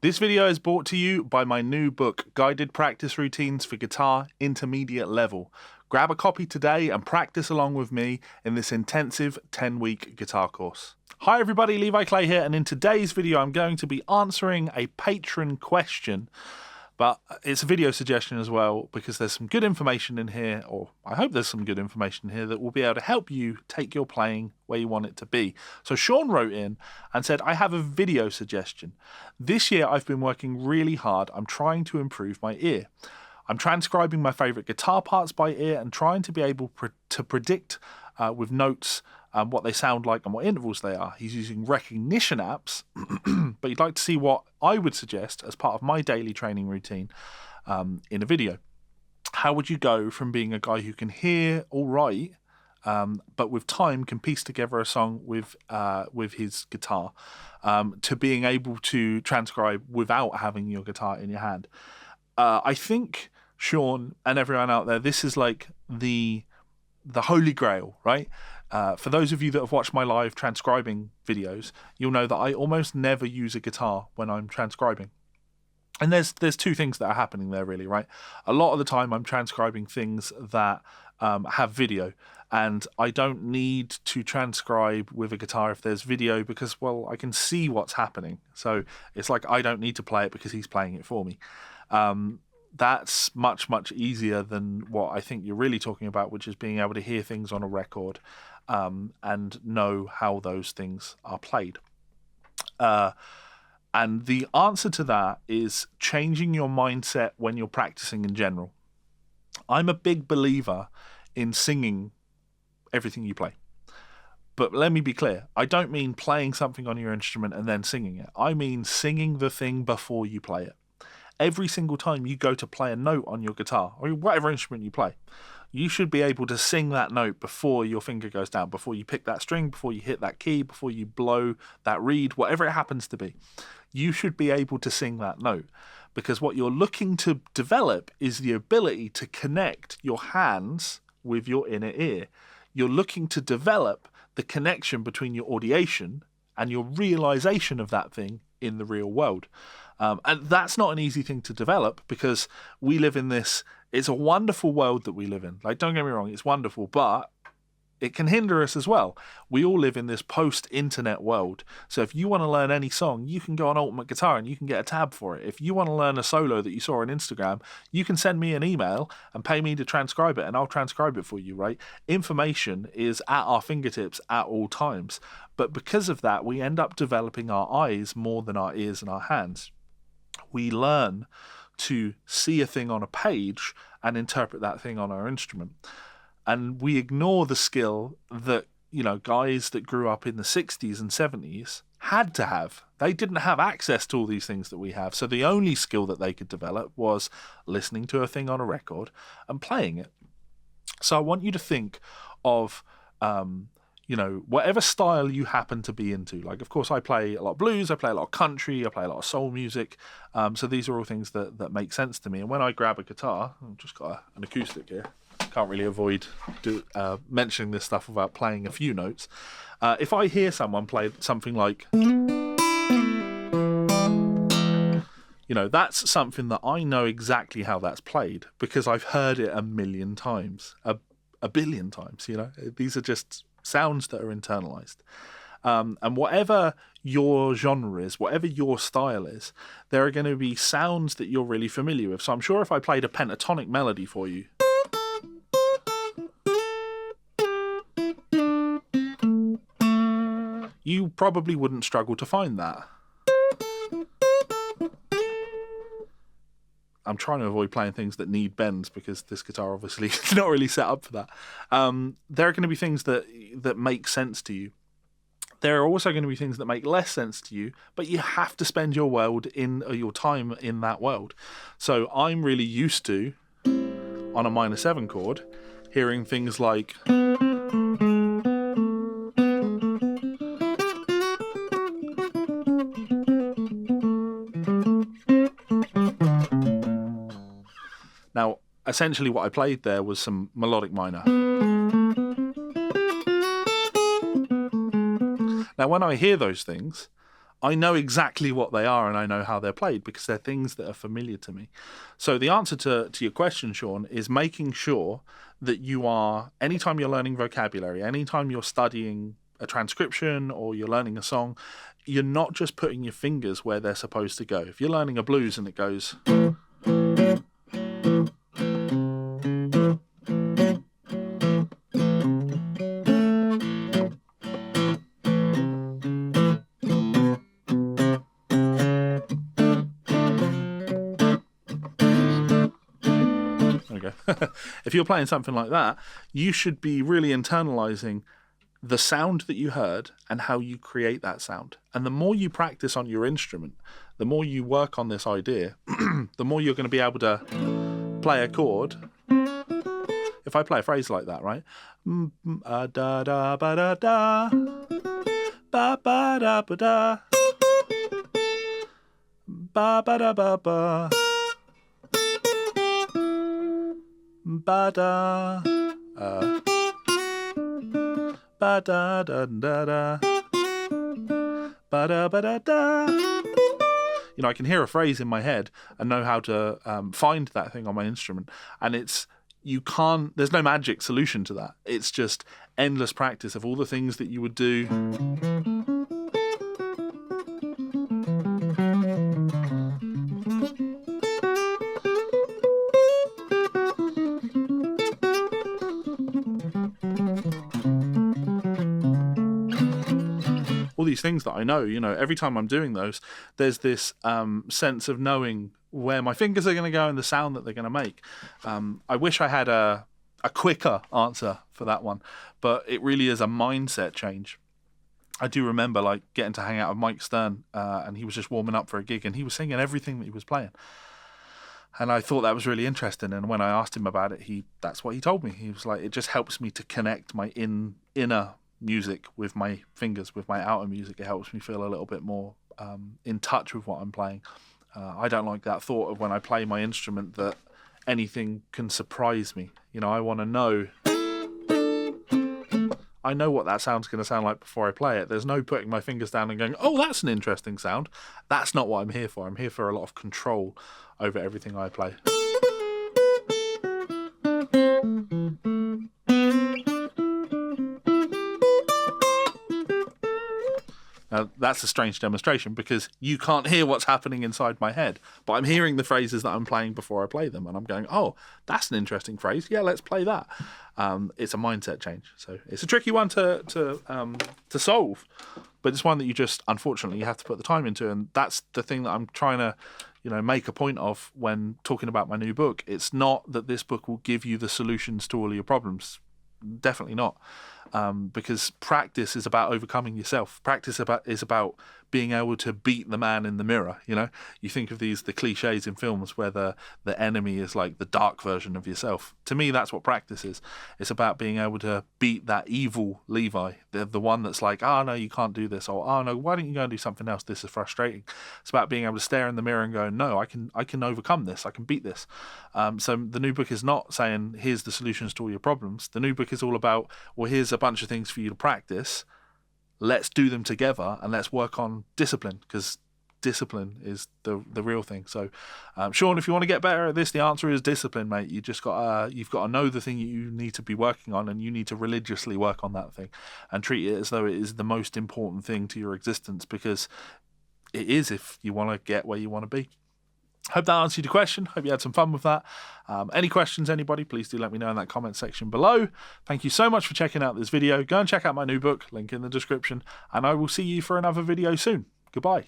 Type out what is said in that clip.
This video is brought to you by my new book, Guided Practice Routines for Guitar Intermediate Level. Grab a copy today and practice along with me in this intensive 10-week guitar course. Hi everybody, Levi Clay here, and in today's video I'm going to be answering a patron question, but it's a video suggestion as well because there's some good information in here, or I hope there's some good information here that will be able to help you take your playing where you want it to be. So Sean wrote in and said, I have a video suggestion. This year I've been working really hard. I'm trying to improve my ear. I'm transcribing my favourite guitar parts by ear and trying to be able to predict with notes what they sound like and what intervals they are. He's using recognition apps, but he'd like to see what I would suggest as part of my daily training routine in a video. How would you go from being a guy who can hear all right, but with time can piece together a song with his guitar, to being able to transcribe without having your guitar in your hand? I think, Sean and everyone out there, this is like the holy grail, right? For those of you that have watched my live transcribing videos, you'll know that I almost never use a guitar when I'm transcribing. And there's two things that are happening there, really, right? A lot of the time I'm transcribing things that have video, and I don't need to transcribe with a guitar if there's video because, well, I can see what's happening. So it's like I don't need to play it because he's playing it for me. That's much, much easier than what I think you're really talking about, which is being able to hear things on a record and know how those things are played. And the answer to that is changing your mindset when you're practicing in general. I'm a big believer in singing everything you play. But let me be clear, I don't mean playing something on your instrument and then singing it. I mean singing the thing before you play it. Every single time you go to play a note on your guitar, or whatever instrument you play, you should be able to sing that note before your finger goes down, before you pick that string, before you hit that key, before you blow that reed, whatever it happens to be. You should be able to sing that note, because what you're looking to develop is the ability to connect your hands with your inner ear. You're looking to develop the connection between your audiation and your realization of that thing in the real world. And that's not an easy thing to develop because we live in this, it's a wonderful world that we live in. Like, don't get me wrong, it's wonderful, but it can hinder us as well. We all live in this post-internet world. So if you want to learn any song, you can go on Ultimate Guitar and you can get a tab for it. If you want to learn a solo that you saw on Instagram, you can send me an email and pay me to transcribe it and I'll transcribe it for you, right? Information is at our fingertips at all times. But because of that, we end up developing our eyes more than our ears and our hands. We learn to see a thing on a page and interpret that thing on our instrument. And we ignore the skill that, you know, guys that grew up in the 60s and 70s had to have. They didn't have access to all these things that we have. So the only skill that they could develop was listening to a thing on a record and playing it. So I want you to think of, whatever style you happen to be into. Like, of course, I play a lot of blues, I play a lot of country, I play a lot of soul music. So these are all things that make sense to me. And when I grab a guitar, I've just got an acoustic here. Can't really avoid mentioning this stuff without playing a few notes. If I hear someone play something like, that's something that I know exactly how that's played because I've heard it a million times, a billion times. These are just sounds that are internalized. And whatever your genre is, whatever your style is, there are going to be sounds that you're really familiar with. So I'm sure if I played a pentatonic melody for you, you probably wouldn't struggle to find that. I'm trying to avoid playing things that need bends because this guitar obviously is not really set up for that. There are going to be things that make sense to you. There are also going to be things that make less sense to you, but you have to spend your time in that world. So I'm really used to, on a minor 7 chord, hearing things like, now, essentially what I played there was some melodic minor. Now, when I hear those things, I know exactly what they are and I know how they're played because they're things that are familiar to me. So the answer to your question, Sean, is making sure that you are, anytime you're learning vocabulary, anytime you're studying a transcription or you're learning a song, you're not just putting your fingers where they're supposed to go. If you're learning a blues and it goes... If you're playing something like that, you should be really internalizing the sound that you heard and how you create that sound. And the more you practice on your instrument, the more you work on this idea, the more you're going to be able to play a chord. If I play a phrase like that, right? Da da ba da da, ba ba da ba da, ba ba da ba ba. Ba da, ba da da da da, ba da ba da da. You know, I can hear a phrase in my head and know how to find that thing on my instrument, and there's no magic solution to that. It's just endless practice of all the things that you would do. All these things that I know, you know, every time I'm doing those, there's this sense of knowing where my fingers are going to go and the sound that they're going to make. I wish I had a quicker answer for that one, but it really is a mindset change. I do remember like getting to hang out with Mike Stern, and he was just warming up for a gig, and he was singing everything that he was playing. And I thought that was really interesting. And when I asked him about it, that's what he told me. He was like, it just helps me to connect my inner music with my fingers, with my outer music. It helps me feel a little bit more in touch with what I'm playing. I don't like that thought of when I play my instrument that anything can surprise me. You know, I want to know. I know what that sound's going to sound like before I play it. There's no putting my fingers down and going, oh, that's an interesting sound. That's not what I'm here for. I'm here for a lot of control over everything I play. Now, that's a strange demonstration because you can't hear what's happening inside my head, but I'm hearing the phrases that I'm playing before I play them, and I'm going, oh, that's an interesting phrase. Yeah, let's play that. It's a mindset change. So it's a tricky one to solve, but it's one that you just, unfortunately, you have to put the time into, and that's the thing that I'm trying to, you know, make a point of when talking about my new book. It's not that this book will give you the solutions to all of your problems. Definitely not. Because practice is about overcoming yourself. Practice is about being able to beat the man in the mirror. You know, you think of the cliches in films where the enemy is like the dark version of yourself. To me, that's what practice is. It's about being able to beat that evil Levi, the one that's like, oh no, you can't do this, or oh no, why don't you go and do something else? This is frustrating. It's about being able to stare in the mirror and go, no, I can overcome this. I can beat this. So the new book is not saying here's the solutions to all your problems. The new book is all about, well, here's a bunch of things for you to practice. Let's do them together and let's work on discipline, because discipline is the real thing. So, Sean, if you want to get better at this, the answer is discipline, mate. You've got to know the thing you need to be working on, and you need to religiously work on that thing and treat it as though it is the most important thing to your existence, because it is if you want to get where you want to be. Hope that answered your question. Hope you had some fun with that. Any questions, anybody, please do let me know in that comment section below. Thank you so much for checking out this video. Go and check out my new book, link in the description, and I will see you for another video soon. Goodbye.